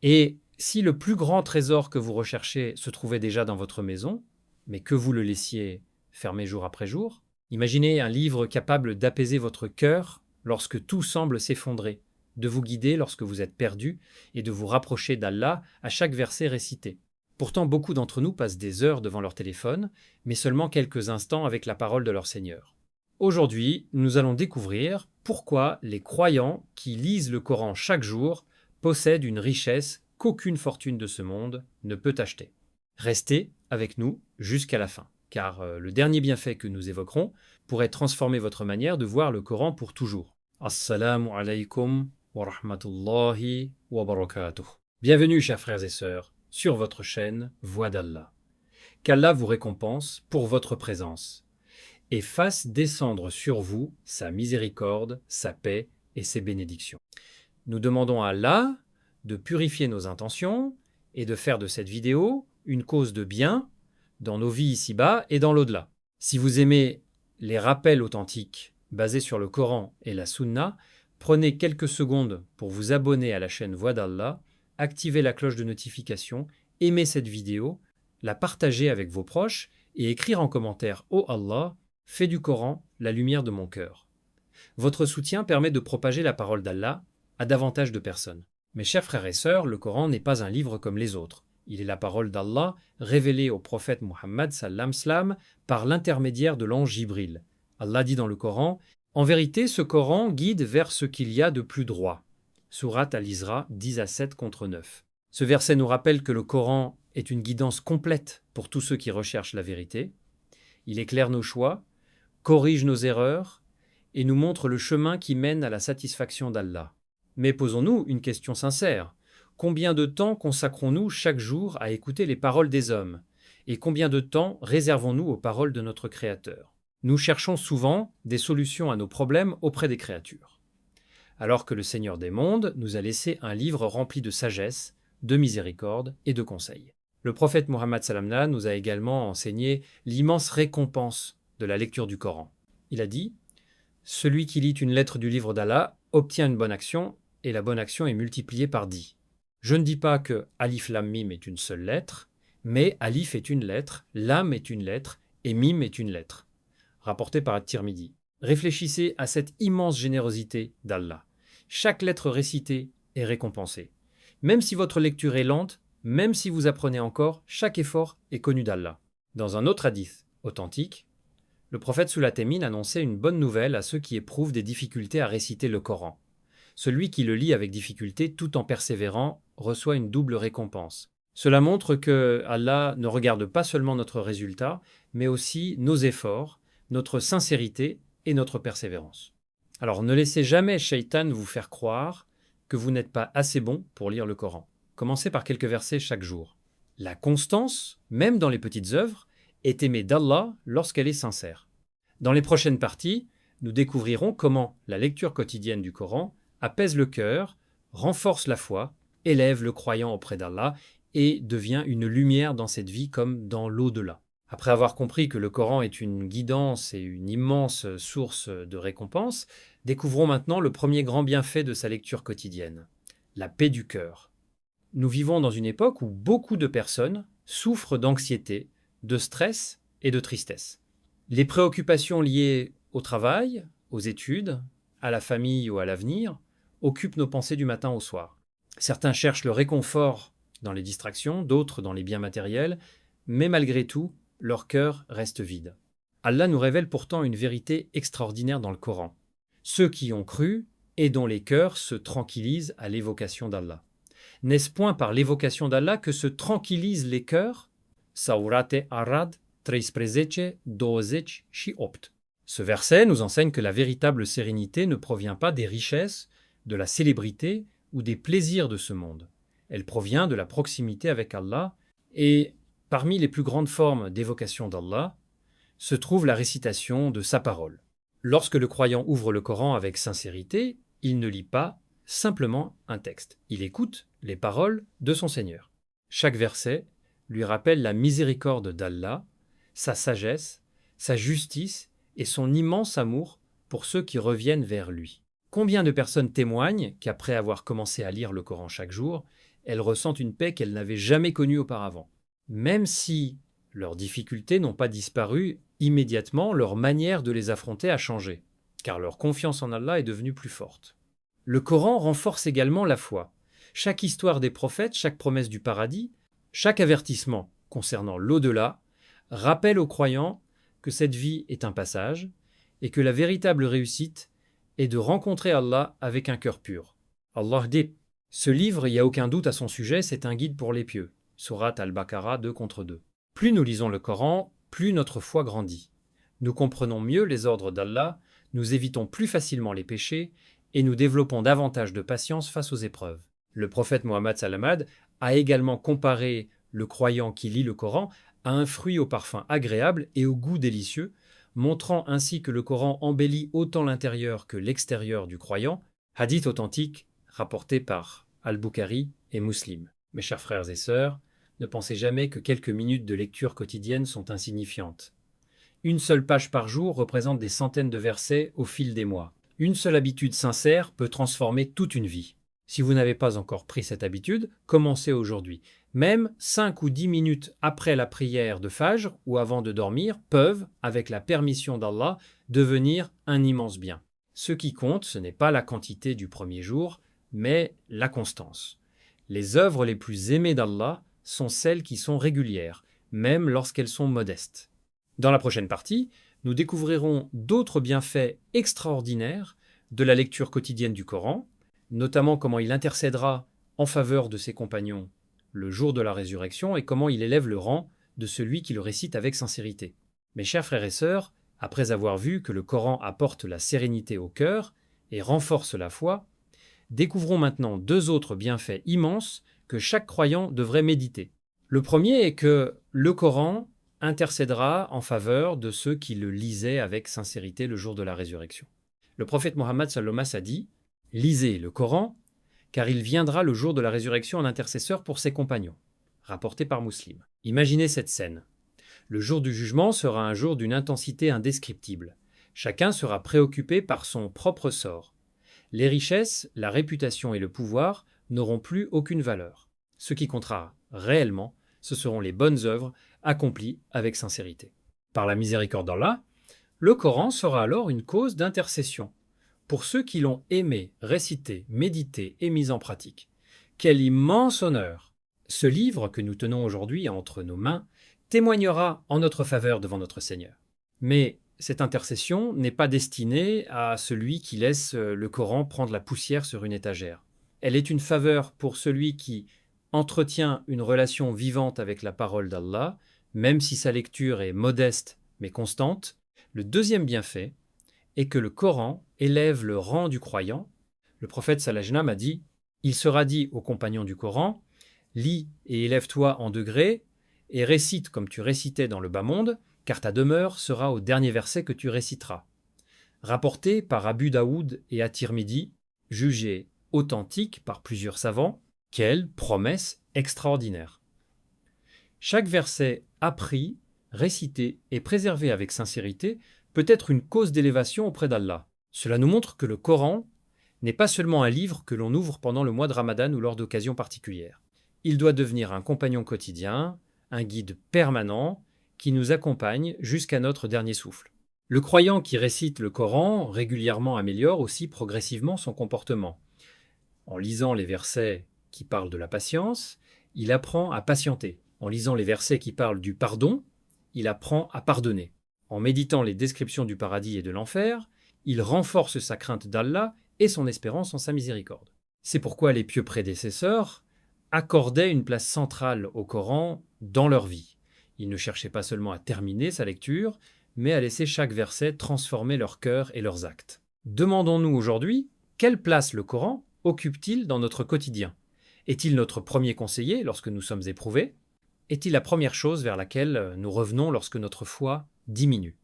Et si le plus grand trésor que vous recherchez se trouvait déjà dans votre maison, mais que vous le laissiez fermé jour après jour, imaginez un livre capable d'apaiser votre cœur lorsque tout semble s'effondrer, de vous guider lorsque vous êtes perdu et de vous rapprocher d'Allah à chaque verset récité. Pourtant, beaucoup d'entre nous passent des heures devant leur téléphone, mais seulement quelques instants avec la parole de leur Seigneur. Aujourd'hui, nous allons découvrir pourquoi les croyants qui lisent le Coran chaque jour possèdent une richesse qu'aucune fortune de ce monde ne peut acheter. Restez avec nous jusqu'à la fin, car le dernier bienfait que nous évoquerons pourrait transformer votre manière de voir le Coran pour toujours. Assalamu alaikum wa rahmatullahi wa barakatuh. Bienvenue, chers frères et sœurs, sur votre chaîne Voix d'Allah. Qu'Allah vous récompense pour votre présence et fasse descendre sur vous sa miséricorde, sa paix et ses bénédictions. Nous demandons à Allah de purifier nos intentions et de faire de cette vidéo une cause de bien dans nos vies ici-bas et dans l'au-delà. Si vous aimez les rappels authentiques basés sur le Coran et la Sunna, prenez quelques secondes pour vous abonner à la chaîne Voix d'Allah, activez la cloche de notification, aimez cette vidéo, la partager avec vos proches et écrire en commentaire « Oh Allah, fais du Coran la lumière de mon cœur ». Votre soutien permet de propager la parole d'Allah à davantage de personnes. Mes chers frères et sœurs, le Coran n'est pas un livre comme les autres. Il est la parole d'Allah révélée au prophète Muhammad sallam slam par l'intermédiaire de l'ange Jibril. Allah dit dans le Coran « En vérité, ce Coran guide vers ce qu'il y a de plus droit ». Sourate Al-Isra 10 à 7 contre 9. Ce verset nous rappelle que le Coran est une guidance complète pour tous ceux qui recherchent la vérité. Il éclaire nos choix, corrige nos erreurs et nous montre le chemin qui mène à la satisfaction d'Allah. Mais posons-nous une question sincère. Combien de temps consacrons-nous chaque jour à écouter les paroles des hommes? Et combien de temps réservons-nous aux paroles de notre Créateur? Nous cherchons souvent des solutions à nos problèmes auprès des créatures. Alors que le Seigneur des mondes nous a laissé un livre rempli de sagesse, de miséricorde et de conseils. Le prophète Muhammad sallam nous a également enseigné l'immense récompense de la lecture du Coran. Il a dit « Celui qui lit une lettre du livre d'Allah obtient une bonne action et la bonne action est multipliée par 10. Je ne dis pas que Alif Lam Mim est une seule lettre, mais Alif est une lettre, Lam est une lettre et Mim est une lettre. » Rapporté par At-Tirmidhi. Réfléchissez à cette immense générosité d'Allah. Chaque lettre récitée est récompensée. Même si votre lecture est lente, même si vous apprenez encore, chaque effort est connu d'Allah. Dans un autre hadith authentique, le prophète Sulatémine annonçait une bonne nouvelle à ceux qui éprouvent des difficultés à réciter le Coran. Celui qui le lit avec difficulté tout en persévérant reçoit une double récompense. Cela montre que Allah ne regarde pas seulement notre résultat, mais aussi nos efforts, notre sincérité et notre persévérance. Alors ne laissez jamais Shaitan vous faire croire que vous n'êtes pas assez bon pour lire le Coran. Commencez par quelques versets chaque jour. La constance, même dans les petites œuvres, est aimée d'Allah lorsqu'elle est sincère. Dans les prochaines parties, nous découvrirons comment la lecture quotidienne du Coran apaise le cœur, renforce la foi, élève le croyant auprès d'Allah et devient une lumière dans cette vie comme dans l'au-delà. Après avoir compris que le Coran est une guidance et une immense source de récompense, découvrons maintenant le premier grand bienfait de sa lecture quotidienne, la paix du cœur. Nous vivons dans une époque où beaucoup de personnes souffrent d'anxiété, de stress et de tristesse. Les préoccupations liées au travail, aux études, à la famille ou à l'avenir occupent nos pensées du matin au soir. Certains cherchent le réconfort dans les distractions, d'autres dans les biens matériels, mais malgré tout, leur cœur reste vide. Allah nous révèle pourtant une vérité extraordinaire dans le Coran. Ceux qui ont cru et dont les cœurs se tranquillisent à l'évocation d'Allah. N'est-ce point par l'évocation d'Allah que se tranquillisent les cœurs? Saurate Arad 13-12-8. Ce verset nous enseigne que la véritable sérénité ne provient pas des richesses, de la célébrité ou des plaisirs de ce monde. Elle provient de la proximité avec Allah et parmi les plus grandes formes d'évocation d'Allah se trouve la récitation de sa parole. Lorsque le croyant ouvre le Coran avec sincérité, il ne lit pas simplement un texte. Il écoute les paroles de son Seigneur. Chaque verset lui rappelle la miséricorde d'Allah, sa sagesse, sa justice et son immense amour pour ceux qui reviennent vers lui. Combien de personnes témoignent qu'après avoir commencé à lire le Coran chaque jour, elles ressentent une paix qu'elles n'avaient jamais connue auparavant. Même si leurs difficultés n'ont pas disparu immédiatement, leur manière de les affronter a changé, car leur confiance en Allah est devenue plus forte. Le Coran renforce également la foi. Chaque histoire des prophètes, chaque promesse du paradis, chaque avertissement concernant l'au-delà rappelle aux croyants que cette vie est un passage et que la véritable réussite est de rencontrer Allah avec un cœur pur. Allah dit: ce livre, il n'y a aucun doute à son sujet, c'est un guide pour les pieux. Sourate Al-Baqarah 2:2. Plus nous lisons le Coran, plus notre foi grandit. Nous comprenons mieux les ordres d'Allah, nous évitons plus facilement les péchés et nous développons davantage de patience face aux épreuves. Le prophète Mohammed Salamad a également comparé le croyant qui lit le Coran à un fruit au parfum agréable et au goût délicieux, montrant ainsi que le Coran embellit autant l'intérieur que l'extérieur du croyant, hadith authentique rapporté par Al-Bukhari et Muslim. Mes chers frères et sœurs, ne pensez jamais que quelques minutes de lecture quotidienne sont insignifiantes. Une seule page par jour représente des centaines de versets au fil des mois. Une seule habitude sincère peut transformer toute une vie. Si vous n'avez pas encore pris cette habitude, commencez aujourd'hui. Même 5 ou 10 minutes après la prière de Fajr ou avant de dormir peuvent, avec la permission d'Allah, devenir un immense bien. Ce qui compte, ce n'est pas la quantité du premier jour, mais la constance. Les œuvres les plus aimées d'Allah sont celles qui sont régulières, même lorsqu'elles sont modestes. Dans la prochaine partie, nous découvrirons d'autres bienfaits extraordinaires de la lecture quotidienne du Coran, notamment comment il intercédera en faveur de ses compagnons le jour de la résurrection et comment il élève le rang de celui qui le récite avec sincérité. Mes chers frères et sœurs, après avoir vu que le Coran apporte la sérénité au cœur et renforce la foi, découvrons maintenant deux autres bienfaits immenses que chaque croyant devrait méditer. Le premier est que le Coran intercédera en faveur de ceux qui le lisaient avec sincérité le jour de la résurrection. Le prophète Mohammed sallallahu alayhi wa sallam a dit: « Lisez le Coran, car il viendra le jour de la résurrection en intercesseur pour ses compagnons. » Rapporté par Muslim. Imaginez cette scène. Le jour du jugement sera un jour d'une intensité indescriptible. Chacun sera préoccupé par son propre sort. Les richesses, la réputation et le pouvoir n'auront plus aucune valeur. Ce qui comptera réellement, ce seront les bonnes œuvres accomplies avec sincérité. Par la miséricorde d'Allah, le Coran sera alors une cause d'intercession pour ceux qui l'ont aimé, récité, médité et mis en pratique. Quel immense honneur! Ce livre que nous tenons aujourd'hui entre nos mains témoignera en notre faveur devant notre Seigneur. Mais cette intercession n'est pas destinée à celui qui laisse le Coran prendre la poussière sur une étagère. Elle est une faveur pour celui qui entretient une relation vivante avec la parole d'Allah, même si sa lecture est modeste mais constante. Le deuxième bienfait est que le Coran élève le rang du croyant. Le prophète sallallahu alayhi wa sallam a dit: « Il sera dit aux compagnons du Coran: lis et élève-toi en degrés et récite comme tu récitais dans le bas monde, car ta demeure sera au dernier verset que tu réciteras. » Rapporté par Abu Daoud et At-Tirmidhi, jugé authentique par plusieurs savants. Quelle promesse extraordinaire! Chaque verset appris, récité et préservé avec sincérité peut être une cause d'élévation auprès d'Allah. Cela nous montre que le Coran n'est pas seulement un livre que l'on ouvre pendant le mois de Ramadan ou lors d'occasions particulières. Il doit devenir un compagnon quotidien, un guide permanent qui nous accompagne jusqu'à notre dernier souffle. Le croyant qui récite le Coran régulièrement améliore aussi progressivement son comportement. En lisant les versets qui parlent de la patience, il apprend à patienter. En lisant les versets qui parlent du pardon, il apprend à pardonner. En méditant les descriptions du paradis et de l'enfer, il renforce sa crainte d'Allah et son espérance en sa miséricorde. C'est pourquoi les pieux prédécesseurs accordaient une place centrale au Coran dans leur vie. Ils ne cherchaient pas seulement à terminer sa lecture, mais à laisser chaque verset transformer leur cœur et leurs actes. Demandons-nous aujourd'hui, quelle place le Coran occupe-t-il dans notre quotidien? Est-il notre premier conseiller lorsque nous sommes éprouvés? Est-il la première chose vers laquelle nous revenons lorsque notre foi diminue?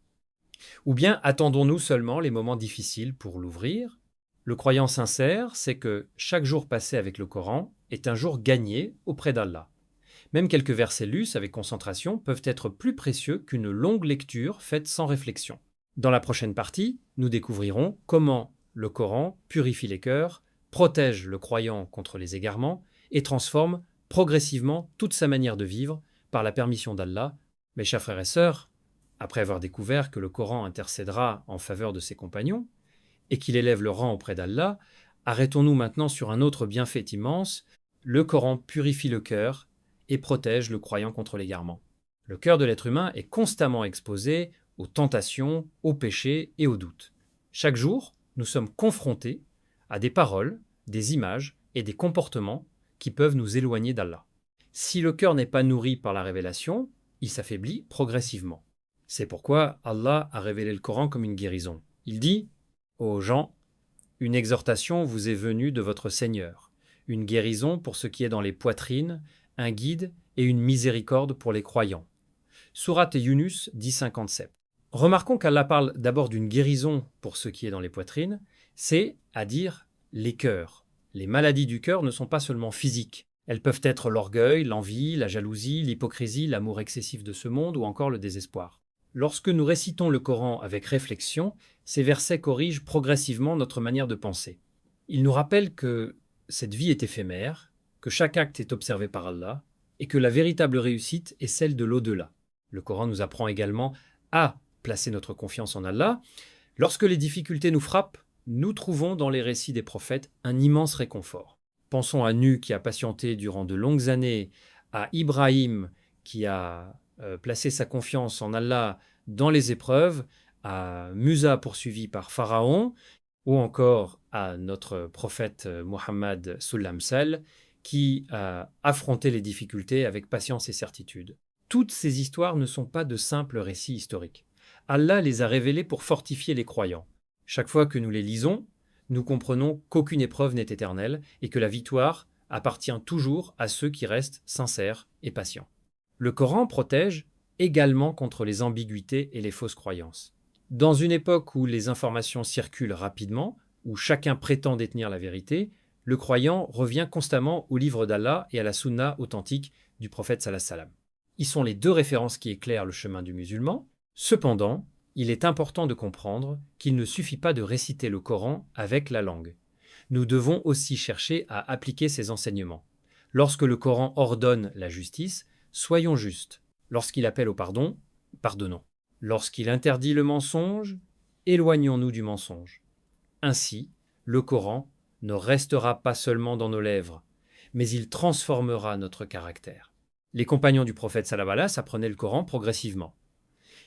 Ou bien attendons-nous seulement les moments difficiles pour l'ouvrir? Le croyant sincère sait que chaque jour passé avec le Coran est un jour gagné auprès d'Allah. Même quelques versets lus avec concentration peuvent être plus précieux qu'une longue lecture faite sans réflexion. Dans la prochaine partie, nous découvrirons comment le Coran purifie les cœurs, protège le croyant contre les égarements et transforme progressivement toute sa manière de vivre par la permission d'Allah. Mes chers frères et sœurs, après avoir découvert que le Coran intercédera en faveur de ses compagnons et qu'il élève le rang auprès d'Allah, arrêtons-nous maintenant sur un autre bienfait immense. Le Coran purifie le cœur et protège le croyant contre l'égarement. Le cœur de l'être humain est constamment exposé aux tentations, aux péchés et aux doutes. Chaque jour, nous sommes confrontés à des paroles, des images et des comportements qui peuvent nous éloigner d'Allah. Si le cœur n'est pas nourri par la révélation, il s'affaiblit progressivement. C'est pourquoi Allah a révélé le Coran comme une guérison. Il dit aux gens, une exhortation vous est venue de votre Seigneur, une guérison pour ce qui est dans les poitrines, un guide et une miséricorde pour les croyants. Sourate Yunus 10,57. Remarquons qu'Allah parle d'abord d'une guérison pour ce qui est dans les poitrines, c'est à dire les cœurs. Les maladies du cœur ne sont pas seulement physiques. Elles peuvent être l'orgueil, l'envie, la jalousie, l'hypocrisie, l'amour excessif de ce monde ou encore le désespoir. Lorsque nous récitons le Coran avec réflexion, ces versets corrigent progressivement notre manière de penser. Ils nous rappellent que cette vie est éphémère, que chaque acte est observé par Allah et que la véritable réussite est celle de l'au-delà. Le Coran nous apprend également à placer notre confiance en Allah. Lorsque les difficultés nous frappent, nous trouvons dans les récits des prophètes un immense réconfort. Pensons à Nuh qui a patienté durant de longues années, à Ibrahim qui a placé sa confiance en Allah dans les épreuves, à Musa poursuivi par Pharaon, ou encore à notre prophète Muhammad Sallam Sal qui a affronté les difficultés avec patience et certitude. Toutes ces histoires ne sont pas de simples récits historiques. Allah les a révélés pour fortifier les croyants. Chaque fois que nous les lisons, nous comprenons qu'aucune épreuve n'est éternelle et que la victoire appartient toujours à ceux qui restent sincères et patients. Le Coran protège également contre les ambiguïtés et les fausses croyances. Dans une époque où les informations circulent rapidement, où chacun prétend détenir la vérité, le croyant revient constamment au livre d'Allah et à la sunna authentique du prophète sallallahu alayhi wa sallam. Ils sont les deux références qui éclairent le chemin du musulman. Cependant, il est important de comprendre qu'il ne suffit pas de réciter le Coran avec la langue. Nous devons aussi chercher à appliquer ces enseignements. Lorsque le Coran ordonne la justice, soyons justes. Lorsqu'il appelle au pardon, pardonnons. Lorsqu'il interdit le mensonge, éloignons-nous du mensonge. Ainsi, le Coran ne restera pas seulement dans nos lèvres, mais il transformera notre caractère. Les compagnons du prophète sallallahu alayhi wa sallam apprenaient le Coran progressivement.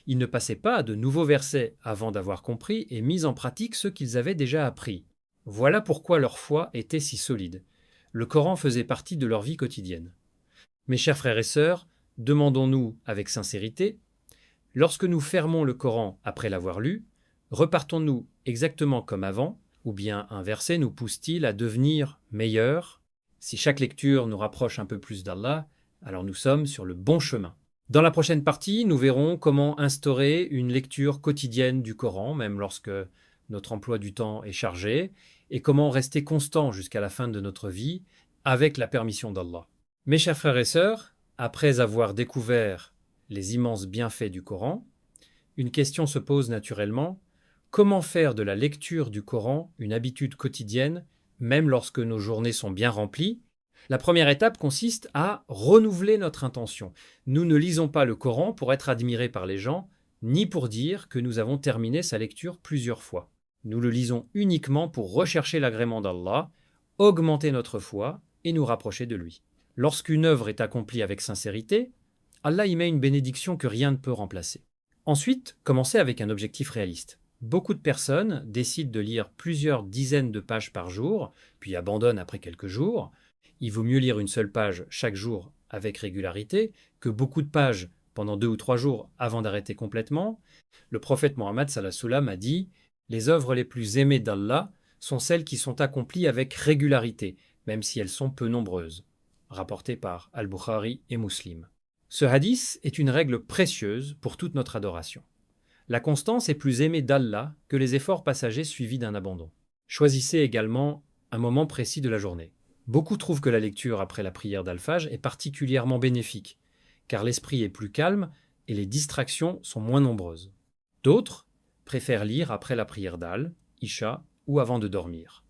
Ils ne passaient pas de nouveaux versets avant d'avoir compris et mis en pratique ceux qu'ils avaient déjà appris. Voilà pourquoi leur foi était si solide. Le Coran faisait partie de leur vie quotidienne. Mes chers frères et sœurs, demandons-nous avec sincérité, lorsque nous fermons le Coran après l'avoir lu, repartons-nous exactement comme avant, ou bien un verset nous pousse-t-il à devenir meilleurs? Si chaque lecture nous rapproche un peu plus d'Allah, alors nous sommes sur le bon chemin. Dans la prochaine partie, nous verrons comment instaurer une lecture quotidienne du Coran, même lorsque notre emploi du temps est chargé, et comment rester constant jusqu'à la fin de notre vie avec la permission d'Allah. Mes chers frères et sœurs, après avoir découvert les immenses bienfaits du Coran, une question se pose naturellement: comment faire de la lecture du Coran une habitude quotidienne, même lorsque nos journées sont bien remplies? La première étape consiste à renouveler notre intention. Nous ne lisons pas le Coran pour être admirés par les gens, ni pour dire que nous avons terminé sa lecture plusieurs fois. Nous le lisons uniquement pour rechercher l'agrément d'Allah, augmenter notre foi et nous rapprocher de lui. Lorsqu'une œuvre est accomplie avec sincérité, Allah y met une bénédiction que rien ne peut remplacer. Ensuite, commencez avec un objectif réaliste. Beaucoup de personnes décident de lire plusieurs dizaines de pages par jour, puis abandonnent après quelques jours. Il vaut mieux lire une seule page chaque jour avec régularité que beaucoup de pages pendant 2 ou 3 jours avant d'arrêter complètement. Le prophète Mohammed sallallahu alayhi wa sallam a dit « Les œuvres les plus aimées d'Allah sont celles qui sont accomplies avec régularité, même si elles sont peu nombreuses. » Rapporté par Al-Bukhari et Muslim. Ce hadith est une règle précieuse pour toute notre adoration. La constance est plus aimée d'Allah que les efforts passagers suivis d'un abandon. Choisissez également un moment précis de la journée. Beaucoup trouvent que la lecture après la prière d'Al-Fajr est particulièrement bénéfique, car l'esprit est plus calme et les distractions sont moins nombreuses. D'autres préfèrent lire après la prière d'Al, Isha ou avant de dormir.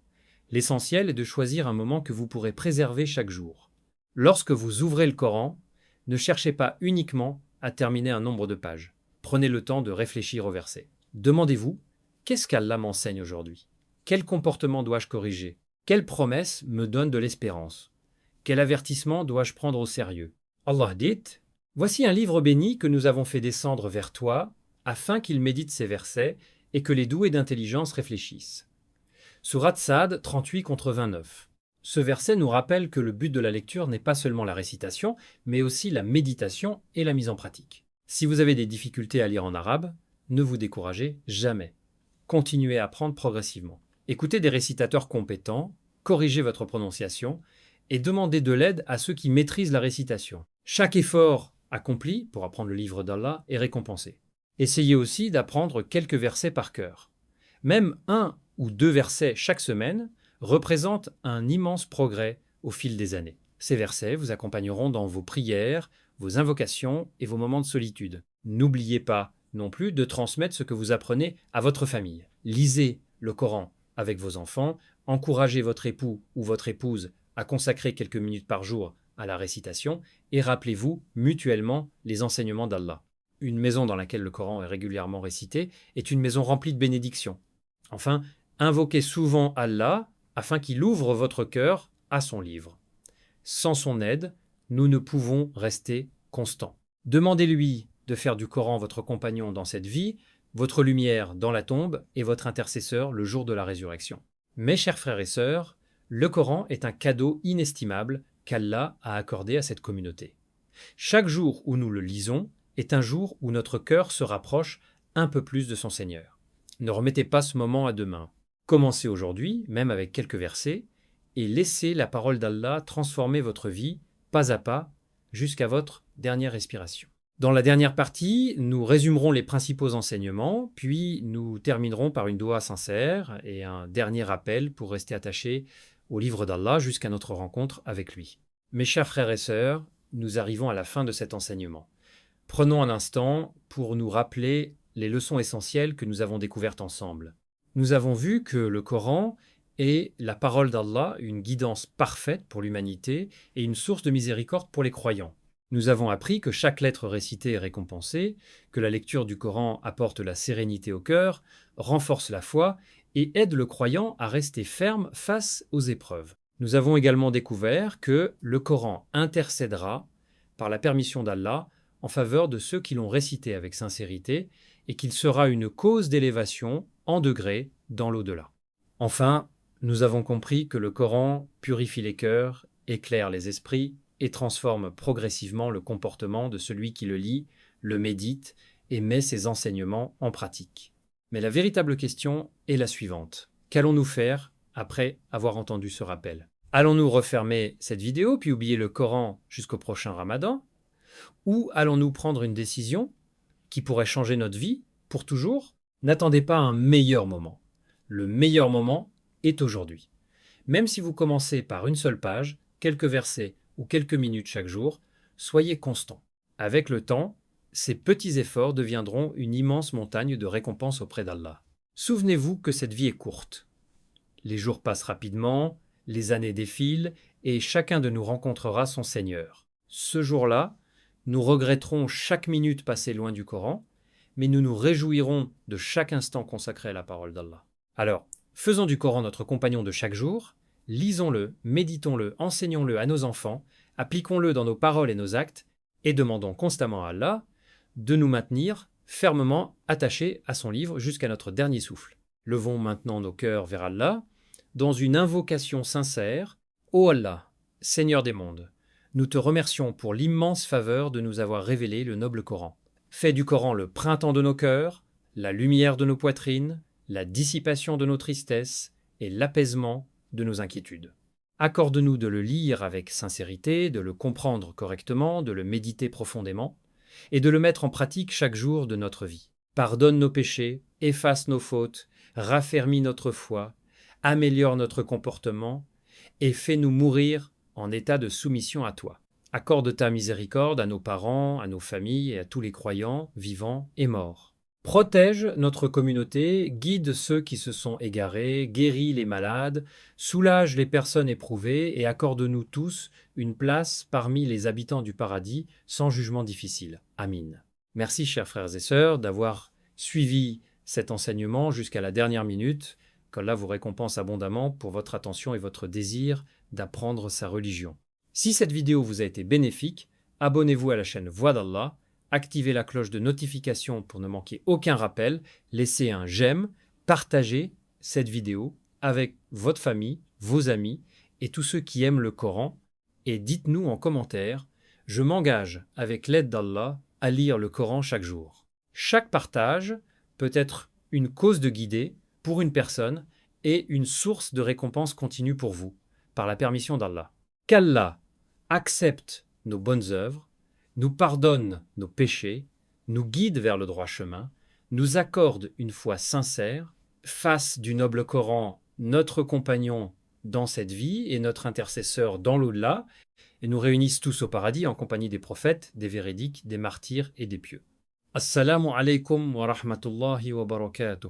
L'essentiel est de choisir un moment que vous pourrez préserver chaque jour. Lorsque vous ouvrez le Coran, ne cherchez pas uniquement à terminer un nombre de pages. Prenez le temps de réfléchir au verset. Demandez-vous, qu'est-ce qu'Allah m'enseigne aujourd'hui? Quel comportement dois-je corriger? Quelle promesse me donne de l'espérance? Quel avertissement dois-je prendre au sérieux? Allah dit, voici un livre béni que nous avons fait descendre vers toi, afin qu'il médite ces versets et que les doués d'intelligence réfléchissent. Sourate Saad 38 contre 29. Ce verset nous rappelle que le but de la lecture n'est pas seulement la récitation, mais aussi la méditation et la mise en pratique. Si vous avez des difficultés à lire en arabe, ne vous découragez jamais. Continuez à apprendre progressivement. Écoutez des récitateurs compétents, corrigez votre prononciation et demandez de l'aide à ceux qui maîtrisent la récitation. Chaque effort accompli pour apprendre le livre d'Allah est récompensé. Essayez aussi d'apprendre quelques versets par cœur. Même 1 ou 2 versets chaque semaine représentent un immense progrès au fil des années. Ces versets vous accompagneront dans vos prières, vos invocations et vos moments de solitude. N'oubliez pas non plus de transmettre ce que vous apprenez à votre famille. Lisez le Coran avec vos enfants, encouragez votre époux ou votre épouse à consacrer quelques minutes par jour à la récitation et rappelez-vous mutuellement les enseignements d'Allah. Une maison dans laquelle le Coran est régulièrement récité est une maison remplie de bénédictions. Enfin, invoquez souvent Allah afin qu'il ouvre votre cœur à son livre. Sans son aide, nous ne pouvons rester constants. Demandez-lui de faire du Coran votre compagnon dans cette vie, votre lumière dans la tombe et votre intercesseur le jour de la résurrection. Mes chers frères et sœurs, le Coran est un cadeau inestimable qu'Allah a accordé à cette communauté. Chaque jour où nous le lisons est un jour où notre cœur se rapproche un peu plus de son Seigneur. Ne remettez pas ce moment à demain. Commencez aujourd'hui, même avec quelques versets, et laissez la parole d'Allah transformer votre vie, pas à pas, jusqu'à votre dernière respiration. Dans la dernière partie, nous résumerons les principaux enseignements, puis nous terminerons par une doua sincère et un dernier appel pour rester attaché au livre d'Allah jusqu'à notre rencontre avec lui. Mes chers frères et sœurs, nous arrivons à la fin de cet enseignement. Prenons un instant pour nous rappeler les leçons essentielles que nous avons découvertes ensemble. Nous avons vu que le Coran est la parole d'Allah, une guidance parfaite pour l'humanité et une source de miséricorde pour les croyants. Nous avons appris que chaque lettre récitée est récompensée, que la lecture du Coran apporte la sérénité au cœur, renforce la foi et aide le croyant à rester ferme face aux épreuves. Nous avons également découvert que le Coran intercédera, par la permission d'Allah, en faveur de ceux qui l'ont récité avec sincérité et qu'il sera une cause d'élévation en degrés dans l'au-delà. Enfin, nous avons compris que le Coran purifie les cœurs, éclaire les esprits et transforme progressivement le comportement de celui qui le lit, le médite et met ses enseignements en pratique. Mais la véritable question est la suivante. Qu'allons-nous faire après avoir entendu ce rappel? Allons-nous refermer cette vidéo puis oublier le Coran jusqu'au prochain Ramadan? Ou allons-nous prendre une décision qui pourrait changer notre vie pour toujours? N'attendez pas un meilleur moment. Le meilleur moment est aujourd'hui. Même si vous commencez par une seule page, quelques versets ou quelques minutes chaque jour, soyez constant. Avec le temps, ces petits efforts deviendront une immense montagne de récompenses auprès d'Allah. Souvenez-vous que cette vie est courte. Les jours passent rapidement, les années défilent et chacun de nous rencontrera son Seigneur. Ce jour-là, nous regretterons chaque minute passée loin du Coran, mais nous nous réjouirons de chaque instant consacré à la parole d'Allah. Alors, faisons du Coran notre compagnon de chaque jour, lisons-le, méditons-le, enseignons-le à nos enfants, appliquons-le dans nos paroles et nos actes, et demandons constamment à Allah de nous maintenir fermement attachés à son livre jusqu'à notre dernier souffle. Levons maintenant nos cœurs vers Allah, dans une invocation sincère. Ô Allah, Seigneur des mondes, nous te remercions pour l'immense faveur de nous avoir révélé le noble Coran. Fais du Coran le printemps de nos cœurs, la lumière de nos poitrines, la dissipation de nos tristesses et l'apaisement de nos inquiétudes. Accorde-nous de le lire avec sincérité, de le comprendre correctement, de le méditer profondément et de le mettre en pratique chaque jour de notre vie. Pardonne nos péchés, efface nos fautes, raffermis notre foi, améliore notre comportement et fais-nous mourir en état de soumission à toi. Accorde ta miséricorde à nos parents, à nos familles et à tous les croyants, vivants et morts. Protège notre communauté, guide ceux qui se sont égarés, guérit les malades, soulage les personnes éprouvées et accorde-nous tous une place parmi les habitants du paradis sans jugement difficile. Amin. Merci, chers frères et sœurs, d'avoir suivi cet enseignement jusqu'à la dernière minute. Qu'Allah vous récompense abondamment pour votre attention et votre désir d'apprendre sa religion. Si cette vidéo vous a été bénéfique, abonnez-vous à la chaîne Voix d'Allah, activez la cloche de notification pour ne manquer aucun rappel, laissez un j'aime, partagez cette vidéo avec votre famille, vos amis et tous ceux qui aiment le Coran, et dites-nous en commentaire « Je m'engage avec l'aide d'Allah à lire le Coran chaque jour ». Chaque partage peut être une cause de guidée pour une personne et une source de récompense continue pour vous, par la permission d'Allah. Qu'Allah accepte nos bonnes œuvres, nous pardonne nos péchés, nous guide vers le droit chemin, nous accorde une foi sincère, fasse du noble Coran notre compagnon dans cette vie et notre intercesseur dans l'au-delà, et nous réunisse tous au paradis en compagnie des prophètes, des véridiques, des martyrs et des pieux. Assalamu alaikum wa rahmatullahi wa barakatuh.